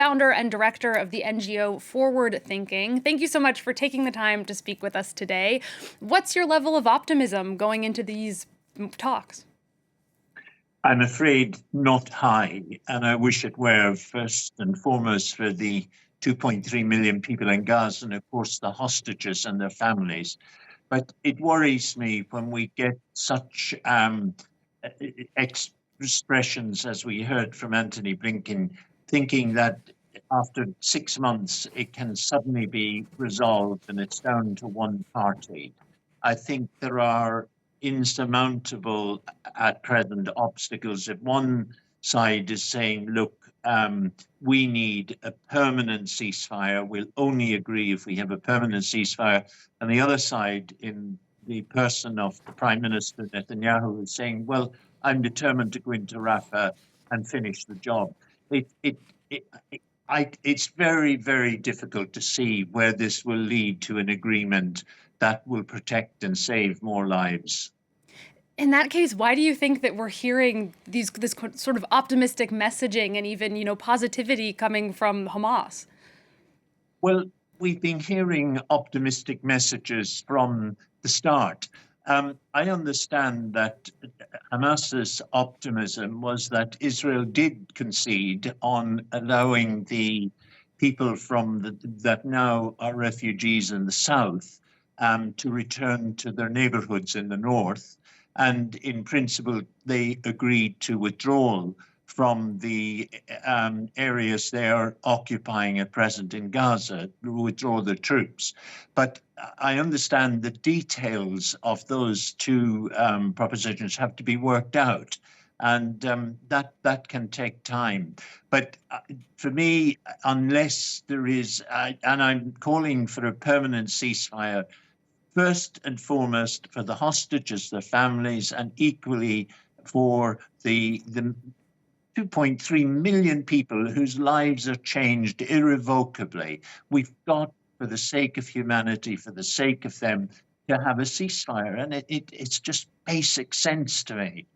founder and director of the NGO Forward Thinking. Thank you so much for taking the time to speak with us today. What's your level of optimism going into these talks? I'm afraid not high, and I wish it were, first and foremost for the 2.3 million people in Gaza and, of course, the hostages and their families. But it worries me when we get such expressions as we heard from Anthony Blinken, thinking that after 6 months it can suddenly be resolved and it's down to one party. I think there are insurmountable at present obstacles. If one side is saying, look, we need a permanent ceasefire, we'll only agree if we have a permanent ceasefire, and the other side, in the person of the Prime Minister Netanyahu, is saying, well, I'm determined to go into Rafah and finish the job. It's very, very difficult to see where this will lead to an agreement that will protect and save more lives. In that case, why do you think that we're hearing this sort of optimistic messaging and even, positivity coming from Hamas? Well, we've been hearing optimistic messages from the start. I understand that Hamas's optimism was that Israel did concede on allowing the people that now are refugees in the south to return to their neighborhoods in the north. And in principle, they agreed to withdrawal from the areas they are occupying at present in Gaza, withdraw the troops. But I understand the details of those two propositions have to be worked out, and that can take time. But for me, unless there is, and I'm calling for a permanent ceasefire, first and foremost for the hostages, their families, and equally for the 2.3 million people whose lives are changed irrevocably. We've got, for the sake of humanity, for the sake of them, to have a ceasefire. And it's just basic sense to me.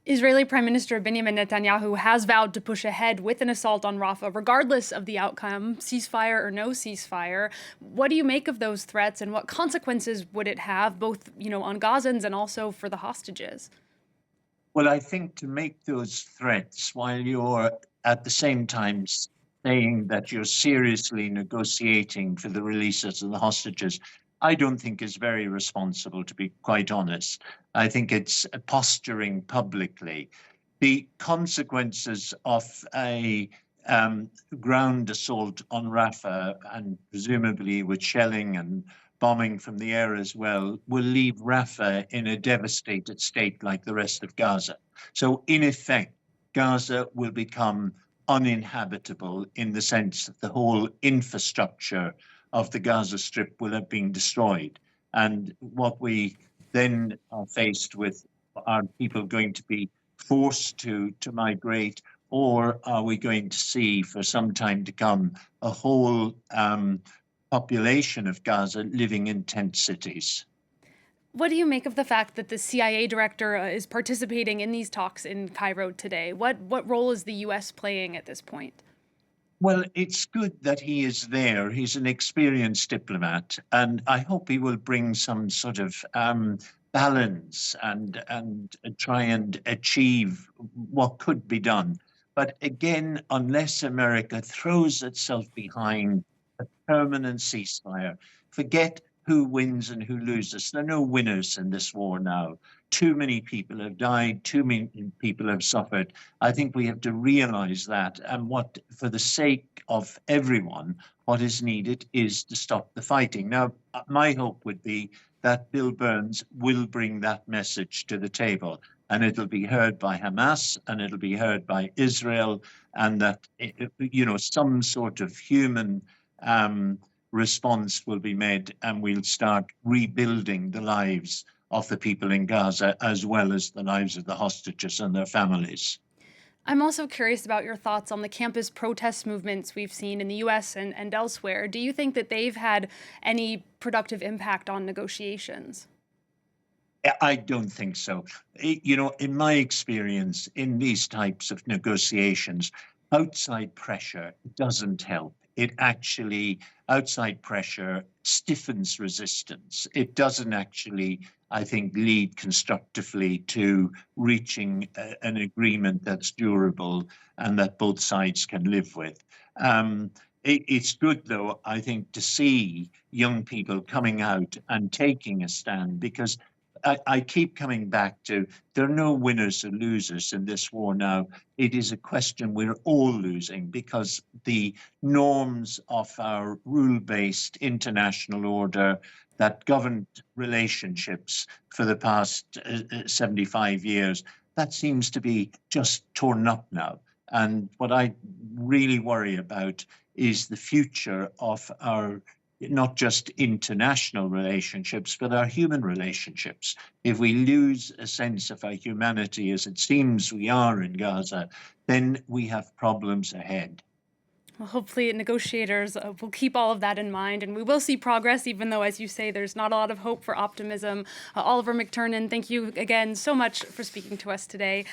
Israeli Prime Minister Binyamin Netanyahu has vowed to push ahead with an assault on Rafah, regardless of the outcome, ceasefire or no ceasefire. What do you make of those threats, and what consequences would it have, both, on Gazans and also for the hostages? Well, I think to make those threats while you're at the same time saying that you're seriously negotiating for the releases of the hostages, I don't think is very responsible, to be quite honest. I think it's posturing publicly. The consequences of a ground assault on Rafah, and presumably with shelling and bombing from the air as well, will leave Rafah in a devastated state like the rest of Gaza. So in effect, Gaza will become uninhabitable in the sense that the whole infrastructure of the Gaza Strip will have been destroyed. And what we then are faced with, are people going to be forced to migrate, or are we going to see for some time to come a whole population of Gaza living in tent cities? What do you make of the fact that the CIA director is participating in these talks in Cairo today? What role is the U.S. playing at this point? Well, it's good that he is there. He's an experienced diplomat, and I hope he will bring some sort of balance and try and achieve what could be done. But again, unless America throws itself behind a permanent ceasefire, forget who wins and who loses. There are no winners in this war now. Too many people have died, too many people have suffered. I think we have to realize that. And for the sake of everyone, what is needed is to stop the fighting. Now, my hope would be that Bill Burns will bring that message to the table, and it'll be heard by Hamas and it'll be heard by Israel, and that, some sort of human response will be made, and we'll start rebuilding the lives of the people in Gaza, as well as the lives of the hostages and their families. I'm also curious about your thoughts on the campus protest movements we've seen in the U.S. and elsewhere. Do you think that they've had any productive impact on negotiations? I don't think so. In my experience in these types of negotiations, outside pressure doesn't help. It actually, outside pressure stiffens resistance. It doesn't actually, I think, lead constructively to reaching an agreement that's durable and that both sides can live with. It's good, though, I think, to see young people coming out and taking a stand, because I keep coming back to there are no winners or losers in this war now. It is a question we're all losing, because the norms of our rule-based international order that governed relationships for the past 75 years, that seems to be just torn up now. And what I really worry about is the future of our not just international relationships, but our human relationships. If we lose a sense of our humanity, as it seems we are in Gaza, then we have problems ahead. Well, hopefully negotiators will keep all of that in mind, and we will see progress, even though, as you say, there's not a lot of hope for optimism. Oliver Mcternan, thank you again so much for speaking to us today.